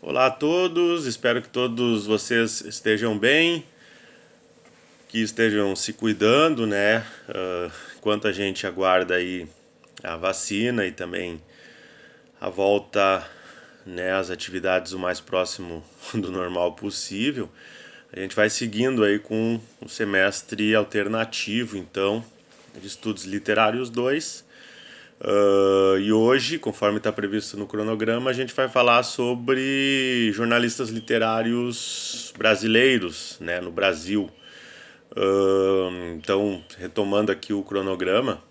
Olá a todos, espero que todos vocês estejam bem, que estejam se cuidando, né? Enquanto a gente aguarda aí a vacina e também a volta, né, às atividades o mais próximo do normal possível, a gente vai seguindo aí com um semestre alternativo, então, de Estudos Literários 2. E hoje, conforme está previsto no cronograma, a gente vai falar sobre jornalistas literários brasileiros, né, no Brasil. Então, retomando aqui o cronograma,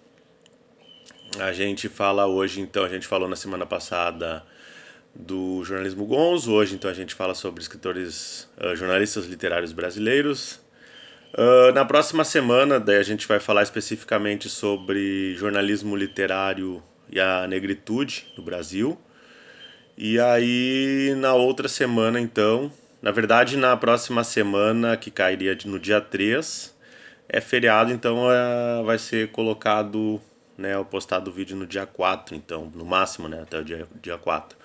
a gente fala hoje, então, a gente falou na semana passada do jornalismo gonzo, hoje então a gente fala sobre escritores, jornalistas literários brasileiros. Na próxima semana, daí a gente vai falar especificamente sobre jornalismo literário e a negritude no Brasil. E aí, na outra semana, então, na verdade, na próxima semana, que cairia no dia 3 é feriado, então vai ser colocado, né, postado o vídeo no dia 4 então, no máximo, né, até o dia 4.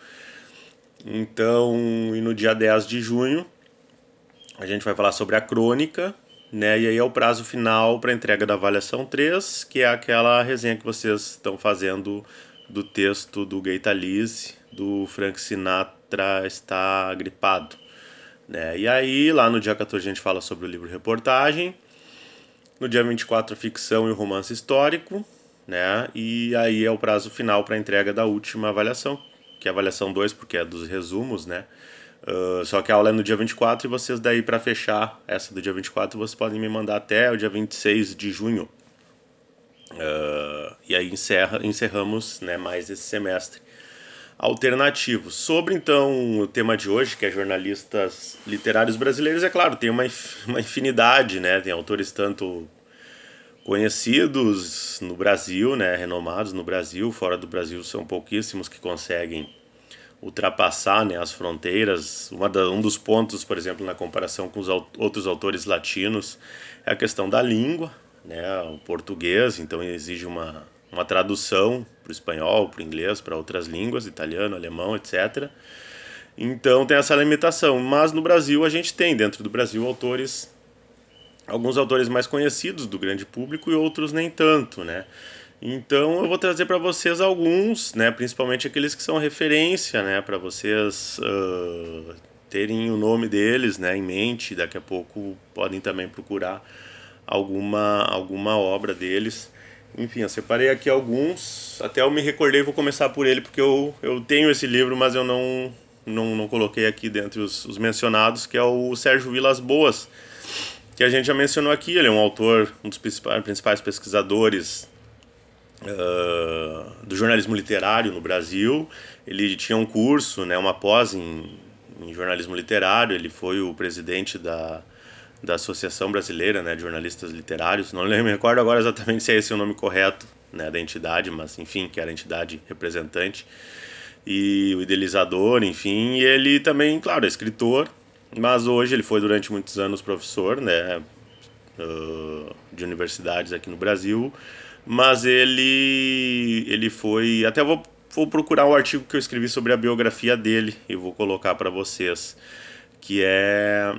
Então, e no dia 10 de junho, a gente vai falar sobre a crônica, né? E aí é o prazo final para entrega da avaliação 3, que é aquela resenha que vocês estão fazendo do texto do Gay Talese, do Frank Sinatra está gripado, né? E aí, lá no dia 14 a gente fala sobre o livro reportagem, no dia 24 a ficção e o romance histórico, né? E aí é o prazo final para a entrega da última avaliação, que é a avaliação 2, porque é dos resumos, né? Só que a aula é no dia 24 e vocês daí para fechar essa do dia 24 vocês podem me mandar até o dia 26 de junho. E aí encerramos, né, mais esse semestre alternativo. Sobre então o tema de hoje, que é jornalistas literários brasileiros, é claro, tem uma infinidade, né? Tem autores tanto conhecidos no Brasil, né, renomados no Brasil, fora do Brasil são pouquíssimos que conseguem ultrapassar, né, as fronteiras. Um dos pontos, por exemplo, na comparação com os outros autores latinos é a questão da língua, né, o português, então exige uma tradução para o espanhol, para o inglês, para outras línguas, italiano, alemão, etc. Então tem essa limitação, mas no Brasil a gente tem, dentro do Brasil, alguns autores mais conhecidos do grande público e outros nem tanto, né? Então eu vou trazer para vocês alguns, né, principalmente aqueles que são referência, né, para vocês terem o nome deles, né, em mente. Daqui a pouco podem também procurar alguma obra deles. Enfim, eu separei aqui alguns, até eu me recordei, vou começar por ele, porque eu tenho esse livro, mas eu não coloquei aqui dentre os mencionados, que é o Sérgio Vilas Boas, que a gente já mencionou aqui. Ele é um autor, um dos principais pesquisadores do jornalismo literário no Brasil. Ele tinha um curso, né, uma pós em jornalismo literário. Ele foi o presidente da Associação Brasileira, né, de Jornalistas Literários. Não me recordo agora exatamente se é esse o nome correto, né, da entidade, mas enfim, que era a entidade representante. E o idealizador, enfim. E ele também, claro, é escritor, mas hoje ele foi durante muitos anos professor, né, de universidades aqui no Brasil. Mas ele foi, até vou procurar um artigo que eu escrevi sobre a biografia dele e vou colocar para vocês, que é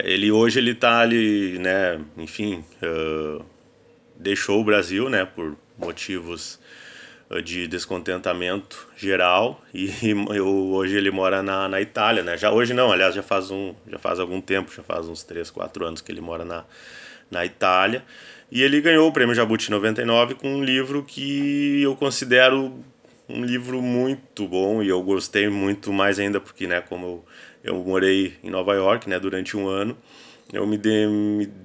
ele hoje ele tá ali, né, enfim, deixou o Brasil, né, por motivos de descontentamento geral, e hoje ele mora na Itália, né? Já hoje não, aliás, já faz algum tempo, já faz uns 3, 4 anos que ele mora na Itália. E ele ganhou o Prêmio Jabuti 99 com um livro que eu considero um livro muito bom, e eu gostei muito mais ainda porque, né, como eu morei em Nova York, né, durante um ano, eu me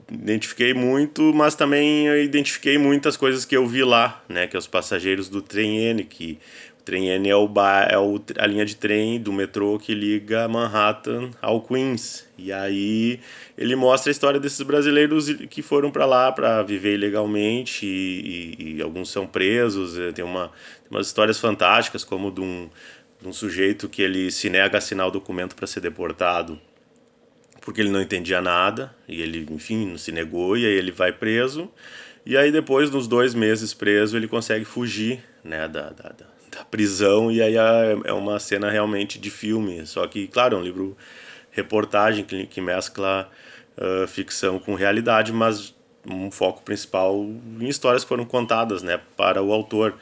identifiquei muito, mas também eu identifiquei muitas coisas que eu vi lá, né, que é os passageiros do trem N, que o trem N é a linha de trem do metrô que liga Manhattan ao Queens. E aí ele mostra a história desses brasileiros que foram para lá para viver ilegalmente, e alguns são presos. Tem umas histórias fantásticas, como de um sujeito que ele se nega a assinar o documento para ser deportado porque ele não entendia nada, e ele, enfim, se negou, e aí ele vai preso. E aí depois, nos 2 meses preso, ele consegue fugir, né, da prisão, e aí é uma cena realmente de filme. Só que, claro, é um livro reportagem que mescla ficção com realidade, mas um foco principal em histórias que foram contadas, né, para o autor.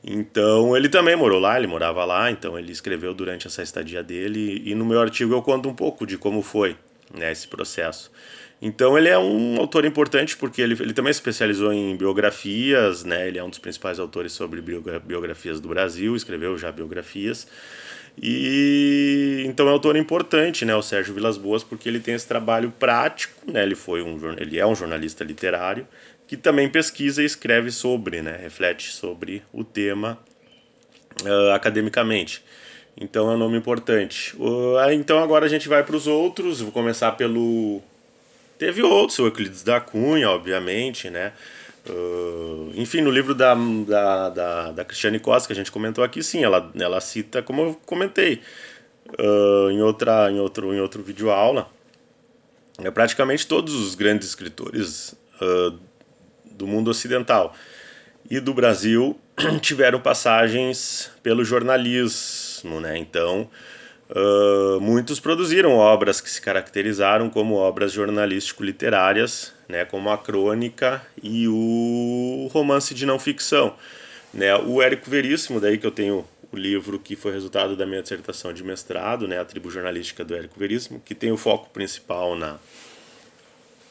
Então ele também morou lá, ele morava lá, então ele escreveu durante essa estadia dele, e no meu artigo eu conto um pouco de como foi, né, esse processo. Então ele é um autor importante porque ele também se especializou em biografias, né? Ele é um dos principais autores sobre biografias do Brasil, escreveu já biografias. E então é um autor importante, né, o Sérgio Vilas-Boas, porque ele tem esse trabalho prático, né? Ele é um jornalista literário que também pesquisa e escreve sobre, né, reflete sobre o tema academicamente. Então é um nome importante. Então agora a gente vai para os outros. Vou começar pelo. Teve outros, o Euclides da Cunha, obviamente, né? Enfim, no livro da Cristiane Costa, que a gente comentou aqui, sim, ela cita, como eu comentei em outro vídeo aula, praticamente todos os grandes escritores do mundo ocidental e do Brasil tiveram passagens pelo jornalismo, né? Então, muitos produziram obras que se caracterizaram como obras jornalístico-literárias, né? Como a crônica e o romance de não ficção, né? O Érico Veríssimo, daí que eu tenho o livro que foi resultado da minha dissertação de mestrado, né? A Tribo Jornalística do Érico Veríssimo, que tem o foco principal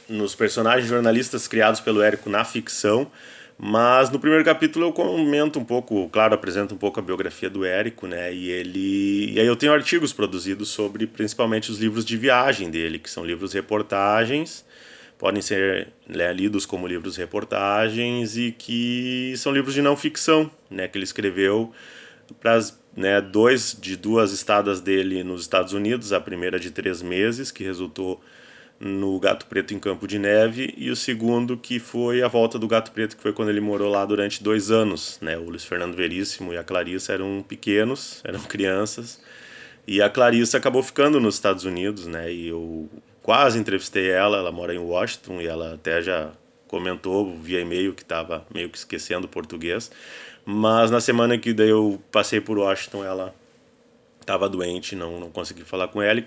nos personagens jornalistas criados pelo Érico na ficção. Mas no primeiro capítulo eu comento um pouco, claro, apresento um pouco a biografia do Érico, né? E aí eu tenho artigos produzidos sobre principalmente os livros de viagem dele, que são livros reportagens, podem ser, né, lidos como livros reportagens, e que são livros de não ficção, né? Que ele escreveu para né, duas estadas dele nos Estados Unidos, a primeira de 3 meses, que resultou no Gato Preto em Campo de Neve, e o segundo que foi a volta do Gato Preto, que foi quando ele morou lá durante 2 anos, né? O Luiz Fernando Veríssimo e a Clarissa eram pequenos, eram crianças, e a Clarissa acabou ficando nos Estados Unidos, né? E eu quase entrevistei ela mora em Washington, e ela até já comentou via e-mail que estava meio que esquecendo o português, mas na semana que daí eu passei por Washington, ela estava doente, não consegui falar com ela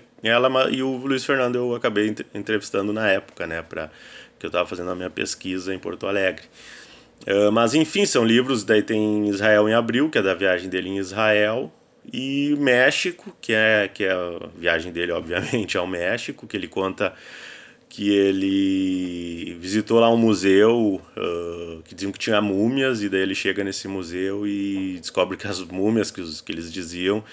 e o Luiz Fernando eu acabei entrevistando na época, né, que eu estava fazendo a minha pesquisa em Porto Alegre. Mas enfim, são livros, daí tem Israel em Abril, que é da viagem dele em Israel, e México, que é a viagem dele, obviamente, ao México, que ele conta que ele visitou lá um museu que diziam que tinha múmias, e daí ele chega nesse museu e descobre que as múmias que eles diziam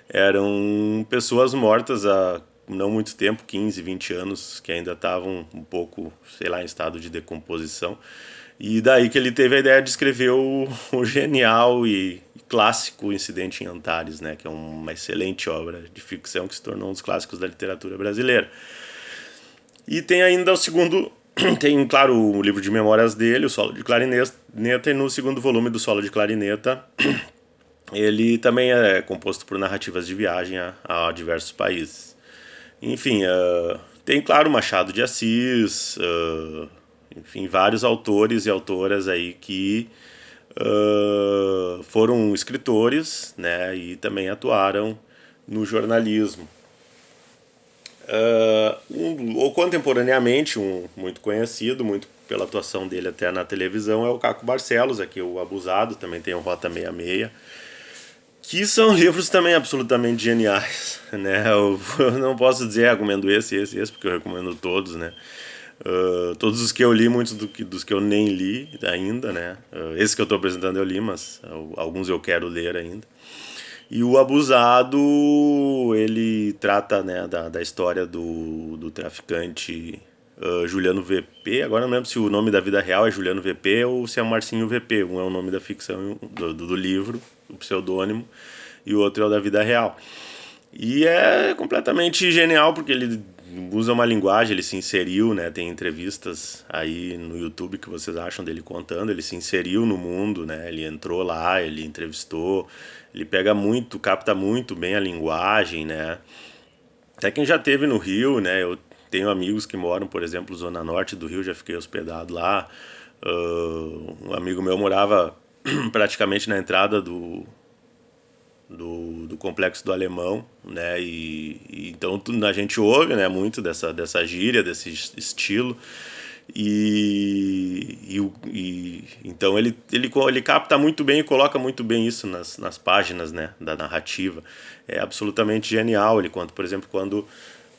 eram pessoas mortas há não muito tempo, 15, 20 anos, que ainda estavam um pouco, sei lá, em estado de decomposição. E daí que ele teve a ideia de escrever o genial e clássico Incidente em Antares, né, que é uma excelente obra de ficção que se tornou um dos clássicos da literatura brasileira. E tem ainda o segundo, tem, claro, o livro de memórias dele, o Solo de Clarineta, e no segundo volume do Solo de Clarineta, ele também é composto por narrativas de viagem a diversos países. Enfim, tem, claro, Machado de Assis, enfim, vários autores e autoras aí que foram escritores, né, e também atuaram no jornalismo. Ou contemporaneamente, um muito conhecido, muito pela atuação dele até na televisão, é o Caco Barcelos, aqui o Abusado, também tem o Rota 66, que são livros também absolutamente geniais, né? Eu não posso dizer recomendo esse, porque eu recomendo todos, né? Todos os que eu li, muitos dos que eu nem li ainda, né? Esse que eu estou apresentando eu li, mas alguns eu quero ler ainda. E o Abusado, ele trata, né, da história do traficante Juliano VP. Agora não lembro se o nome da vida real é Juliano VP ou se é Marcinho VP. Um é o nome da ficção do livro, o pseudônimo, e o outro é o da vida real. E é completamente genial porque ele usa uma linguagem, ele se inseriu, né? Tem entrevistas aí no YouTube que vocês acham dele contando, ele se inseriu no mundo, né? Ele entrou lá, ele entrevistou, ele capta muito bem a linguagem, né? Até quem já esteve no Rio, né? Eu tenho amigos que moram, por exemplo, zona norte do Rio, já fiquei hospedado lá. Um amigo meu morava praticamente na entrada do Complexo do Alemão, né? Então a gente ouve, né, muito dessa gíria, desse estilo. Então ele capta muito bem e coloca muito bem isso nas páginas, né, da narrativa. É absolutamente genial. Ele conta, por exemplo, quando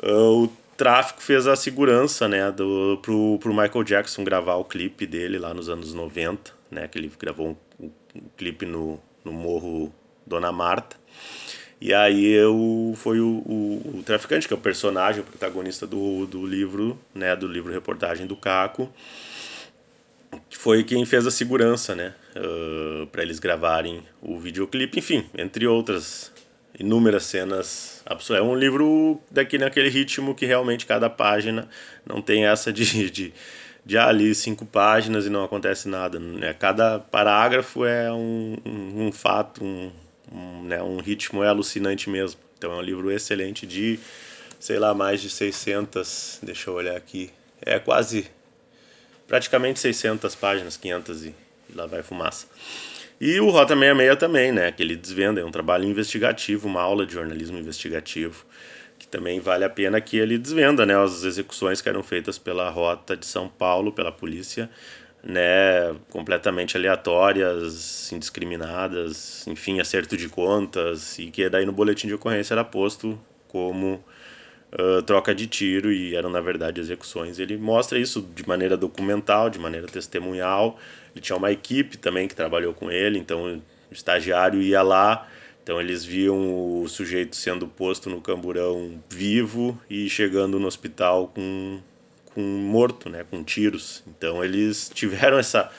o tráfico fez a segurança, né, pro Michael Jackson gravar o clipe dele lá nos anos 90, né, que ele gravou um clipe no Morro Dona Marta. E aí foi o traficante, que é o personagem, o protagonista do livro, né, do livro reportagem do Caco, que foi quem fez a segurança, né, para eles gravarem o videoclipe, enfim, entre outras inúmeras cenas. É um livro naquele ritmo que realmente cada página não tem essa de ali 5 páginas e não acontece nada, né? Cada parágrafo é um fato, né, um ritmo é alucinante mesmo. Então é um livro excelente de, sei lá, mais de 600, deixa eu olhar aqui, praticamente 600 páginas, 500 e lá vai fumaça. E o Rota 66 também, né, que ele desvenda, é um trabalho investigativo, uma aula de jornalismo investigativo, que também vale a pena, que ele desvenda, né, as execuções que eram feitas pela Rota de São Paulo, pela polícia, né, completamente aleatórias, indiscriminadas, enfim, acerto de contas, e que daí no boletim de ocorrência era posto como troca de tiro, e eram na verdade execuções. Ele mostra isso de maneira documental, de maneira testemunhal. Ele tinha uma equipe também que trabalhou com ele, então o estagiário ia lá, então eles viam o sujeito sendo posto no camburão vivo e chegando no hospital com morto, né, com tiros. Então eles tiveram essa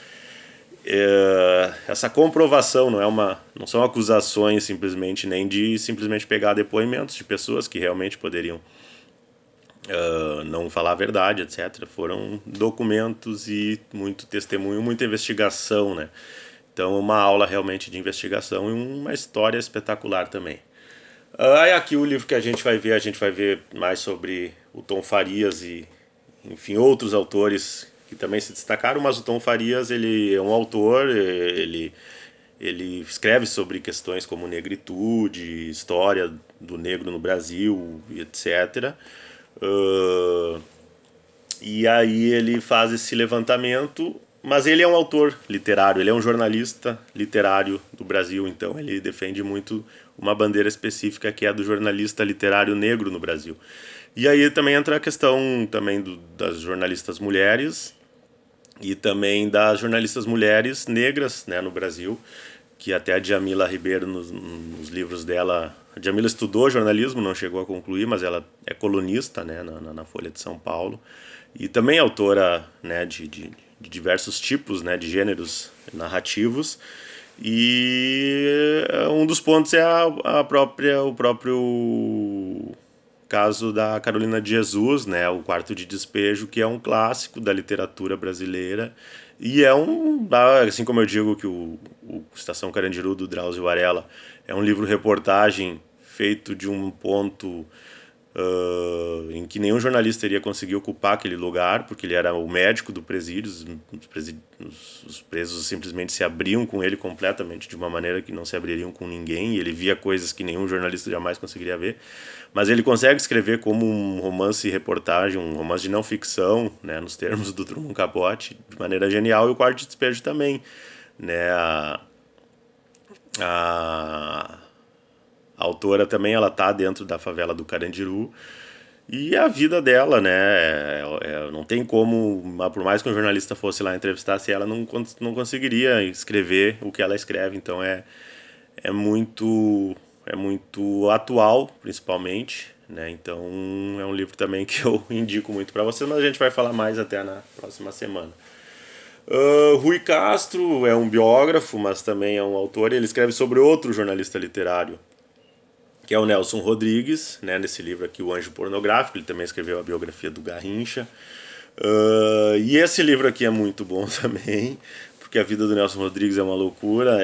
comprovação, não são acusações simplesmente, nem de simplesmente pegar depoimentos de pessoas que realmente poderiam não falar a verdade, etc. Foram documentos e muito testemunho, muita investigação, né? Então uma aula realmente de investigação e uma história espetacular também. Aí aqui o livro que a gente vai ver mais sobre o Tom Farias e, enfim, outros autores que também se destacaram, mas o Tom Farias, ele é um autor, ele escreve sobre questões como negritude, história do negro no Brasil, etc. E aí ele faz esse levantamento, mas ele é um autor literário, ele é um jornalista literário do Brasil, então ele defende muito uma bandeira específica que é a do jornalista literário negro no Brasil. E aí também entra a questão também das jornalistas mulheres e também das jornalistas mulheres negras, né, no Brasil, que até a Djamila Ribeiro, nos livros dela... A Djamila estudou jornalismo, não chegou a concluir, mas ela é colunista, né, na Folha de São Paulo, e também autora, né, de diversos tipos, né, de gêneros narrativos. E um dos pontos é o próprio caso da Carolina de Jesus, né, O Quarto de Despejo, que é um clássico da literatura brasileira, e assim como eu digo que o Estação Carandiru, do Drauzio Varela, é um livro-reportagem feito de um ponto em que nenhum jornalista iria conseguir ocupar aquele lugar, porque ele era o médico do presídio, os presos simplesmente se abriam com ele completamente, de uma maneira que não se abririam com ninguém, e ele via coisas que nenhum jornalista jamais conseguiria ver, mas ele consegue escrever como um romance-reportagem, um romance de não ficção, né, nos termos do Truman Capote, de maneira genial, e o Quarto de Despejo também, né, a autora também, ela tá dentro da favela do Carandiru, e a vida dela, né, não tem como, por mais que um jornalista fosse lá entrevistasse ela, não conseguiria escrever o que ela escreve. Então é muito atual, principalmente, né, então é um livro também que eu indico muito para vocês, mas a gente vai falar mais até na próxima semana. Rui Castro é um biógrafo, mas também é um autor, e ele escreve sobre outro jornalista literário, que é o Nelson Rodrigues, né, nesse livro aqui, O Anjo Pornográfico. Ele também escreveu a biografia do Garrincha. E esse livro aqui é muito bom também, porque a vida do Nelson Rodrigues é uma loucura.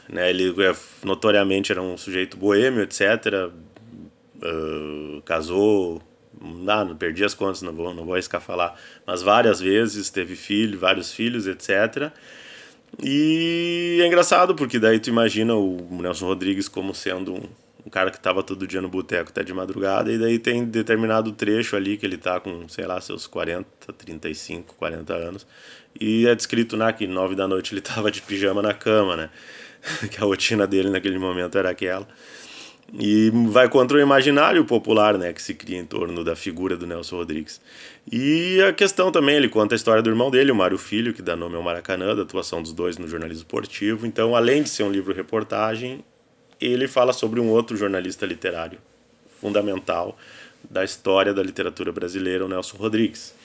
Né, ele notoriamente era um sujeito boêmio, etc. Casou, não perdi as contas, não vou arriscar falar, mas várias vezes teve vários filhos, etc. E é engraçado porque daí tu imagina o Nelson Rodrigues como sendo um cara que tava todo dia no boteco até de madrugada, e daí tem determinado trecho ali que ele tá com, sei lá, seus 40 anos, e é descrito, né, que 9 da noite ele tava de pijama na cama, né, que a rotina dele naquele momento era aquela. E vai contra o imaginário popular, né, que se cria em torno da figura do Nelson Rodrigues. E a questão também, ele conta a história do irmão dele, o Mário Filho, que dá nome ao Maracanã, da atuação dos dois no jornalismo esportivo. Então, além de ser um livro-reportagem, ele fala sobre um outro jornalista literário fundamental da história da literatura brasileira, o Nelson Rodrigues.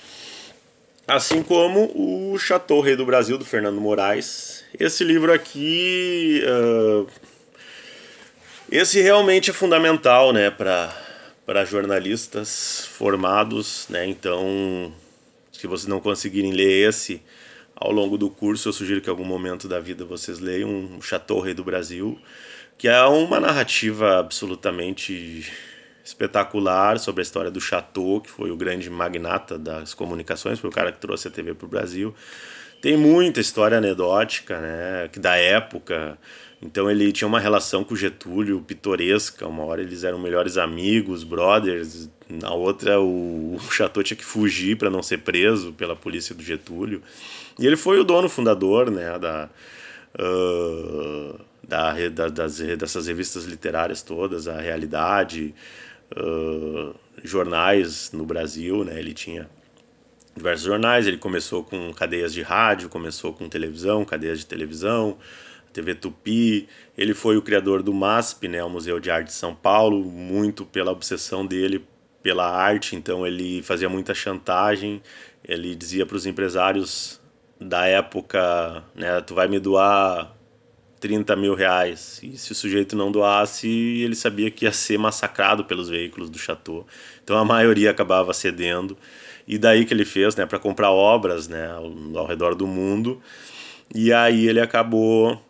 Assim como o Chateau Rei do Brasil, do Fernando Moraes. Esse livro aqui... esse realmente é fundamental, né, para jornalistas formados, né? Então, se vocês não conseguirem ler esse ao longo do curso, eu sugiro que em algum momento da vida vocês leiam o Chateau Rei do Brasil, que é uma narrativa absolutamente espetacular sobre a história do Chateau, que foi o grande magnata das comunicações, foi o cara que trouxe a TV para o Brasil. Tem muita história anedótica, né, que da época. Então ele tinha uma relação com o Getúlio pitoresca. Uma hora eles eram melhores amigos, brothers. Na outra o Chateau tinha que fugir para não ser preso pela polícia do Getúlio. E ele foi o dono fundador, né, dessas revistas literárias todas, a Realidade, jornais no Brasil, né? Ele tinha diversos jornais, ele começou com cadeias de rádio, começou com televisão, cadeias de televisão, TV Tupi. Ele foi o criador do MASP, né, o Museu de Arte de São Paulo, muito pela obsessão dele pela arte. Então ele fazia muita chantagem, ele dizia para os empresários da época, né, tu vai me doar 30 mil reais, e se o sujeito não doasse, ele sabia que ia ser massacrado pelos veículos do Chateau. Então a maioria acabava cedendo, e daí que ele fez, né, para comprar obras, né, ao redor do mundo. E aí ele acabou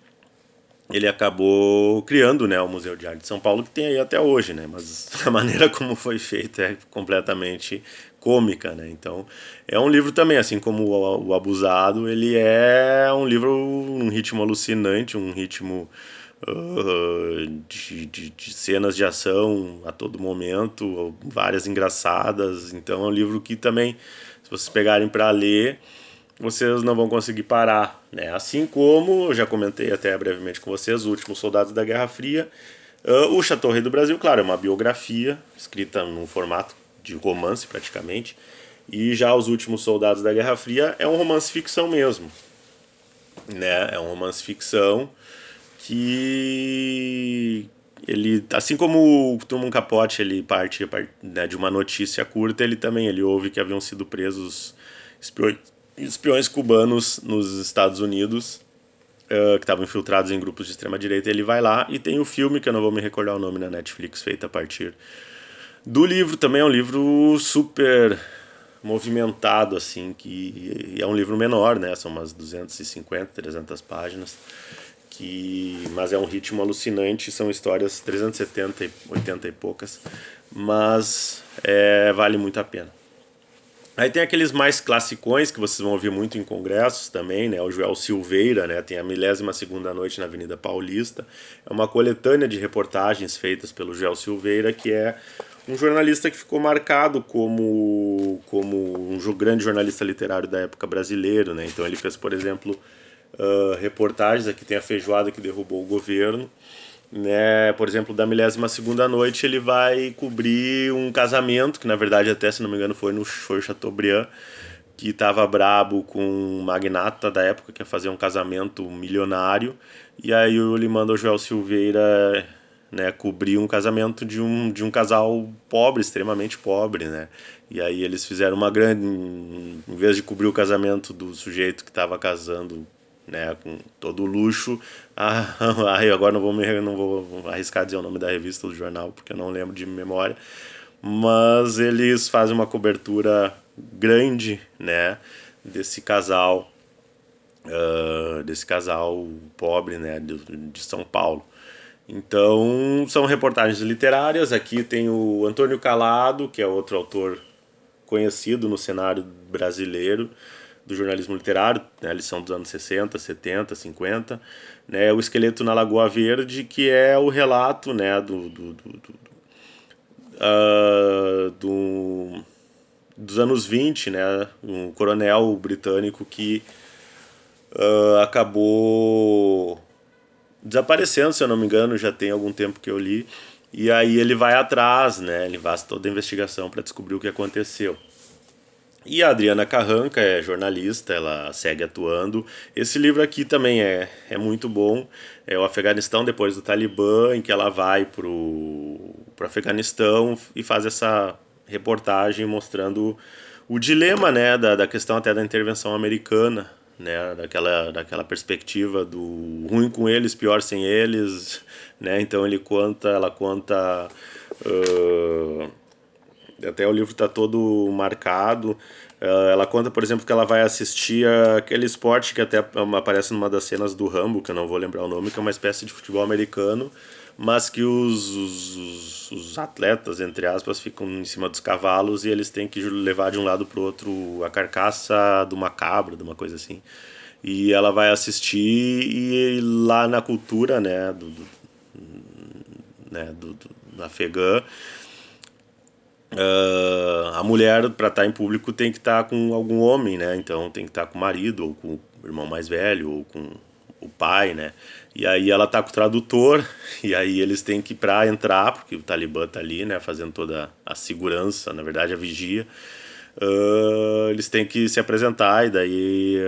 criando, né, o Museu de Arte de São Paulo, que tem aí até hoje, né, mas a maneira como foi feito é completamente cômica, né. Então é um livro também, assim como o Abusado, ele é um livro, um ritmo alucinante, um ritmo de cenas de ação a todo momento, várias engraçadas. Então é um livro que também, se vocês pegarem para ler, vocês não vão conseguir parar, né? Assim como eu já comentei até brevemente com vocês, Os Últimos Soldados da Guerra Fria. O Chateau Rei do Brasil, claro, é uma biografia escrita num formato de romance praticamente, e já Os Últimos Soldados da Guerra Fria é um romance ficção mesmo, né? É um romance ficção que ele, assim como o Truman Capote, ele parte, né, de uma notícia curta, ele ouve que haviam sido presos espiões cubanos nos Estados Unidos, que estavam infiltrados em grupos de extrema-direita. Ele vai lá e tem o filme, que eu não vou me recordar o nome, na Netflix, feito a partir do livro. Também é um livro super movimentado, assim, que é um livro menor, né? São umas 250, 300 páginas, mas é um ritmo alucinante. São histórias 370, 80 e poucas, mas vale muito a pena. Aí tem aqueles mais classicões que vocês vão ouvir muito em congressos também, né? O Joel Silveira, né? Tem a milésima segunda noite na Avenida Paulista. É uma coletânea de reportagens feitas pelo Joel Silveira, que é um jornalista que ficou marcado como um grande jornalista literário da época brasileiro, né? Então ele fez, por exemplo, reportagens. Aqui tem a feijoada que derrubou o governo, né? Por exemplo, da milésima segunda noite ele vai cobrir um casamento, que na verdade até, se não me engano, foi o Chateaubriand, que estava brabo com um magnata da época que ia fazer um casamento milionário, e aí ele manda o Joel Silveira, né, cobrir um casamento de um casal pobre, extremamente pobre, né? E aí eles fizeram uma grande, em vez de cobrir o casamento do sujeito que estava casando, né, com todo o luxo. Agora não vou arriscar dizer o nome da revista, do jornal, porque eu não lembro de memória, mas eles fazem uma cobertura grande, né, desse casal pobre, né, de São Paulo. Então são reportagens literárias. Aqui tem o Antônio Calado, que é outro autor conhecido no cenário brasileiro, do jornalismo literário, né, eles são dos anos 60, 70, 50, né, o Esqueleto na Lagoa Verde, que é o relato, né, dos anos 20, né, um coronel britânico que acabou desaparecendo, se eu não me engano, já tem algum tempo que eu li, e aí ele vai atrás, né, ele faz toda a investigação para descobrir o que aconteceu. E a Adriana Carranca é jornalista, ela segue atuando. Esse livro aqui também é muito bom. É o Afeganistão depois do Talibã, em que ela vai pro Afeganistão e faz essa reportagem mostrando o dilema, né, da questão até da intervenção americana, né, daquela perspectiva do ruim com eles, pior sem eles, né. Então ela conta até o livro está todo marcado. Ela conta, por exemplo, que ela vai assistir aquele esporte que até aparece numa das cenas do Rambo, que eu não vou lembrar o nome, que é uma espécie de futebol americano, mas que os atletas, entre aspas, ficam em cima dos cavalos e eles têm que levar de um lado para o outro a carcaça de uma cabra, de uma coisa assim. E ela vai assistir e lá na cultura, né, do afegã, a mulher, para estar em público, tem que estar com algum homem, né? Então tem que estar com o marido, ou com o irmão mais velho, ou com o pai, né? E aí ela tá com o tradutor, e aí eles têm que, para entrar, porque o Talibã tá ali, né? Fazendo toda a segurança, na verdade a vigia. Eles têm que se apresentar, e daí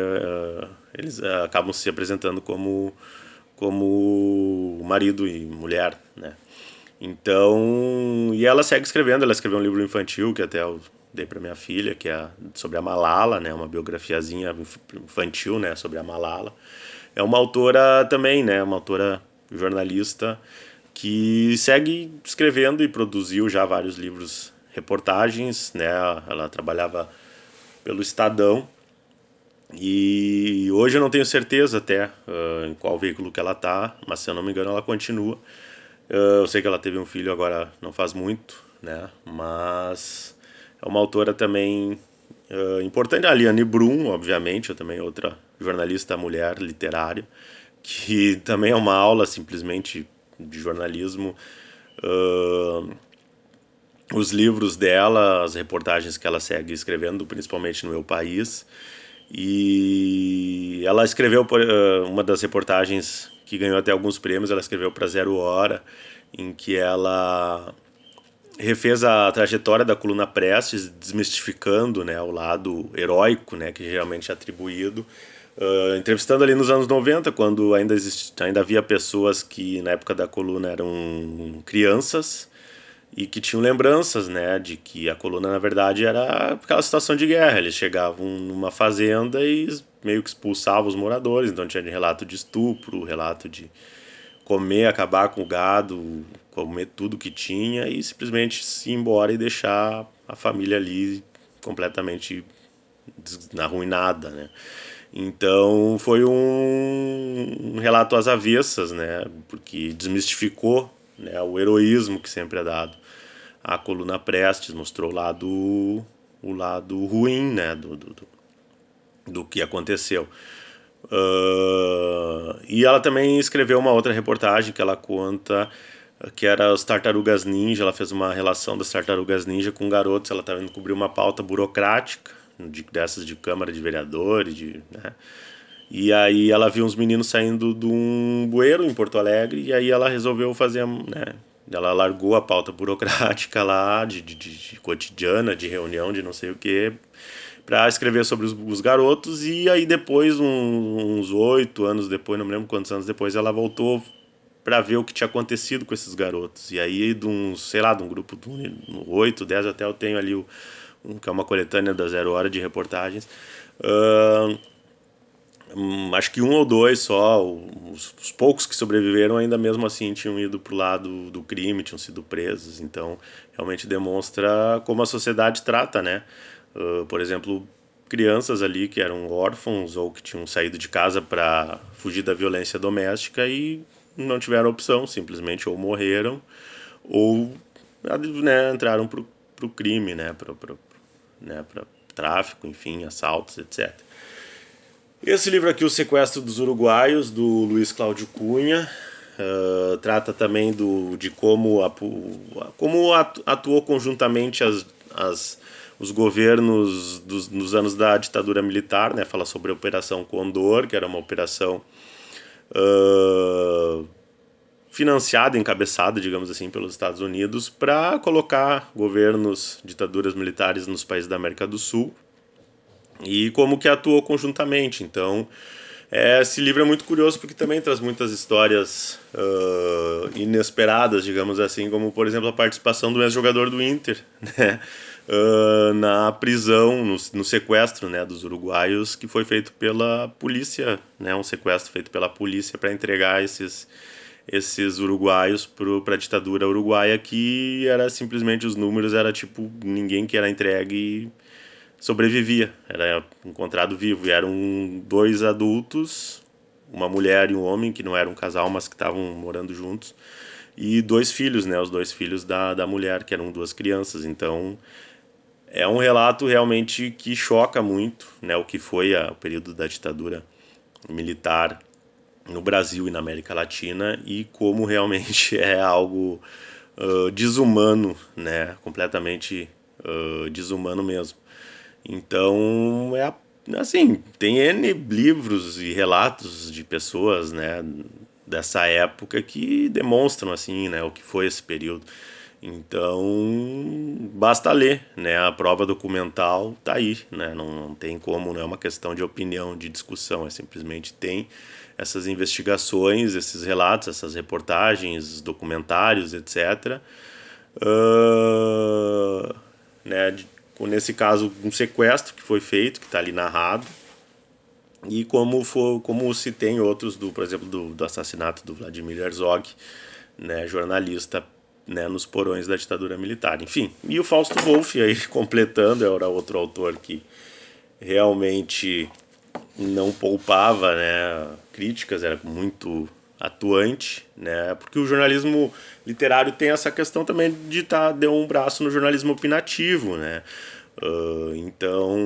eles acabam se apresentando como marido e mulher, né? Então, e ela segue escrevendo, ela escreveu um livro infantil que até eu dei para minha filha, que é sobre a Malala, né, uma biografiazinha infantil, né, sobre a Malala. É uma autora também, né, uma autora jornalista que segue escrevendo e produziu já vários livros, reportagens, né, ela trabalhava pelo Estadão. E hoje eu não tenho certeza até em qual veículo que ela tá, mas se eu não me engano ela continua. Eu sei que ela teve um filho agora não faz muito, né? Mas é uma autora também importante. A Liane Brum, obviamente, eu também outra jornalista mulher literária, que também é uma aula simplesmente de jornalismo. Os livros dela, as reportagens que ela segue escrevendo, principalmente no Meu País. E ela escreveu uma das reportagens que ganhou até alguns prêmios, ela escreveu para Zero Hora, em que ela refez a trajetória da coluna Prestes, desmistificando, né, o lado heróico, né, que geralmente é atribuído, entrevistando ali nos anos 90, quando ainda havia pessoas que na época da coluna eram crianças e que tinham lembranças, né, de que a coluna na verdade era aquela situação de guerra. Eles chegavam numa fazenda e meio que expulsavam os moradores, então tinha relato de estupro, relato de comer, acabar com o gado, comer tudo que tinha e simplesmente se ir embora e deixar a família ali completamente arruinada, né. Então foi um relato às avessas, né, porque desmistificou, né, o heroísmo que sempre é dado. A coluna Prestes mostrou o lado ruim, né, do que aconteceu. E ela também escreveu uma outra reportagem que ela conta que era as tartarugas ninja. Ela fez uma relação das tartarugas ninja com garotos. Ela estava indo cobrir uma pauta burocrática dessas de Câmara de Vereadores, né? E aí ela viu uns meninos saindo de um bueiro em Porto Alegre e aí ela resolveu fazer, né? Ela largou a pauta burocrática lá, de cotidiana, de reunião, de não sei o que, para escrever sobre os garotos. E aí depois, uns 8 anos depois, não me lembro quantos anos depois, ela voltou para ver o que tinha acontecido com esses garotos. E aí, de um grupo de 8, 10, até eu tenho ali que é uma coletânea da Zero Hora de reportagens. Acho que 1 ou 2 só, os poucos que sobreviveram ainda mesmo assim tinham ido pro lado do crime, tinham sido presos. Então realmente demonstra como a sociedade trata, né? Por exemplo, crianças ali que eram órfãos ou que tinham saído de casa para fugir da violência doméstica e não tiveram opção, simplesmente ou morreram ou, né, entraram pro crime, né? tráfico, enfim, assaltos, etc. Esse livro aqui, O Sequestro dos Uruguaios, do Luiz Cláudio Cunha, trata também de como atuou conjuntamente os governos nos anos da ditadura militar, né? Fala sobre a Operação Condor, que era uma operação financiada, encabeçada, digamos assim, pelos Estados Unidos, para colocar governos, ditaduras militares nos países da América do Sul, e como que atuou conjuntamente. Então, esse livro é muito curioso porque também traz muitas histórias inesperadas, digamos assim, como, por exemplo, a participação do ex-jogador do Inter, né? Na prisão, no sequestro, né, dos uruguaios, que foi feito pela polícia, né, um sequestro feito pela polícia para entregar esses uruguaios para a ditadura uruguaia, que era simplesmente, os números era tipo, ninguém que era entregue sobrevivia, era encontrado vivo, e eram 2 adultos, uma mulher e um homem, que não eram um casal, mas que estavam morando juntos, e 2 filhos, né, os 2 filhos da mulher, que eram 2 crianças. Então é um relato realmente que choca muito, né, o que foi o período da ditadura militar no Brasil e na América Latina, e como realmente é algo desumano, né, completamente desumano mesmo. Então, assim, tem N livros e relatos de pessoas, né, dessa época que demonstram, assim, né, o que foi esse período. Então, basta ler, né, a prova documental tá aí, né, não tem como, não é uma questão de opinião, de discussão, simplesmente tem essas investigações, esses relatos, essas reportagens, documentários, etc. Né, nesse caso, um sequestro que foi feito, que está ali narrado, e como se tem outros, por exemplo, do assassinato do Vladimir Herzog, né, jornalista, né, nos porões da ditadura militar. Enfim, e o Fausto Wolff, aí, completando, era outro autor que realmente não poupava, né, críticas, era muito atuante, né, porque o jornalismo literário tem essa questão também de deu um braço no jornalismo opinativo, né. Então,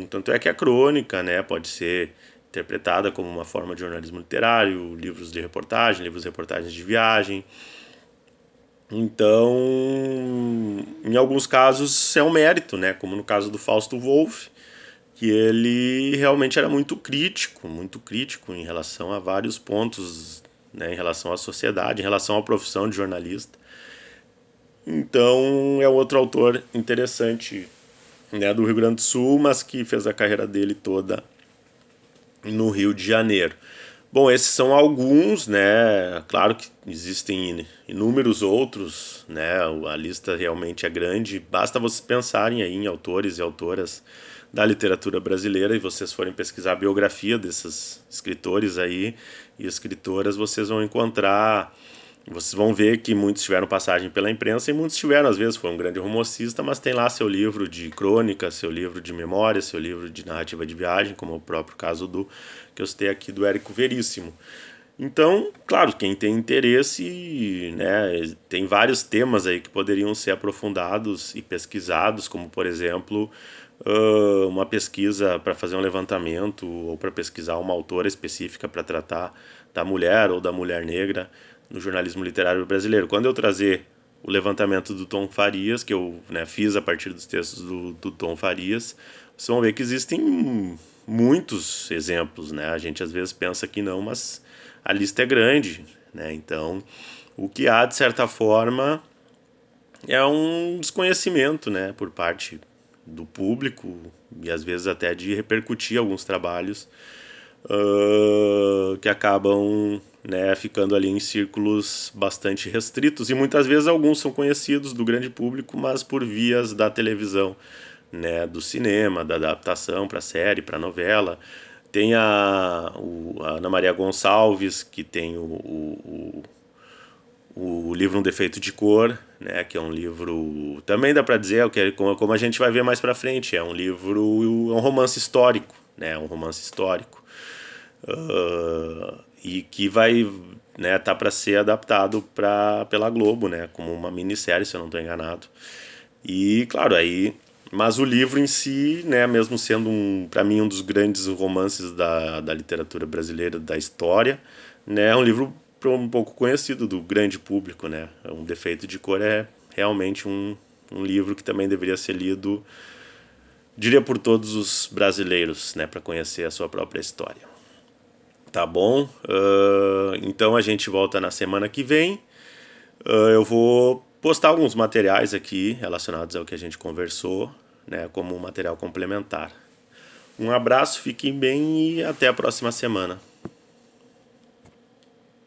tanto é que a crônica, né, pode ser interpretada como uma forma de jornalismo literário, livros de reportagens de viagem. Então, em alguns casos é um mérito, né, como no caso do Fausto Wolff, que ele realmente era muito crítico em relação a vários pontos, né, em relação à sociedade, em relação à profissão de jornalista. Então, é outro autor interessante, né, do Rio Grande do Sul, mas que fez a carreira dele toda no Rio de Janeiro. Bom, esses são alguns, né? Claro que existem inúmeros outros, né? A lista realmente é grande. Basta vocês pensarem aí em autores e autoras da literatura brasileira e vocês forem pesquisar a biografia desses escritores aí e escritoras, vocês vão encontrar. Vocês vão ver que muitos tiveram passagem pela imprensa e muitos tiveram, às vezes, foi um grande romancista, mas tem lá seu livro de crônica, seu livro de memória, seu livro de narrativa de viagem, como o próprio caso que eu citei aqui do Érico Veríssimo. Então, claro, quem tem interesse, né, tem vários temas aí que poderiam ser aprofundados e pesquisados, como, por exemplo, uma pesquisa para fazer um levantamento ou para pesquisar uma autora específica para tratar da mulher ou da mulher negra no jornalismo literário brasileiro. Quando eu trazer o levantamento do Tom Farias, que eu, né, fiz a partir dos textos do Tom Farias, vocês vão ver que existem muitos exemplos, né? A gente às vezes pensa que não, mas a lista é grande, né? Então, o que há, de certa forma, é um desconhecimento, né, por parte do público e às vezes até de repercutir alguns trabalhos que acabam, né, ficando ali em círculos bastante restritos, e muitas vezes alguns são conhecidos do grande público, mas por vias da televisão, né, do cinema, da adaptação para série, para novela. Tem a Ana Maria Gonçalves, que tem o livro Um Defeito de Cor, né, que é um livro, também dá para dizer, como a gente vai ver mais para frente, é um romance histórico, né, um romance histórico. E que vai, né, tá para ser adaptado pela Globo, né, como uma minissérie, se eu não estou enganado. E claro, aí Mas o livro em si, né, mesmo sendo para mim um dos grandes romances da literatura brasileira, da história, né, é um livro um pouco conhecido do grande público, né? Um Defeito de Cor é realmente um livro que também deveria ser lido, diria, por todos os brasileiros, né, para conhecer a sua própria história. Tá bom? Então a gente volta na semana que vem. Eu vou postar alguns materiais aqui relacionados ao que a gente conversou, né, como um material complementar. Um abraço, fiquem bem e até a próxima semana.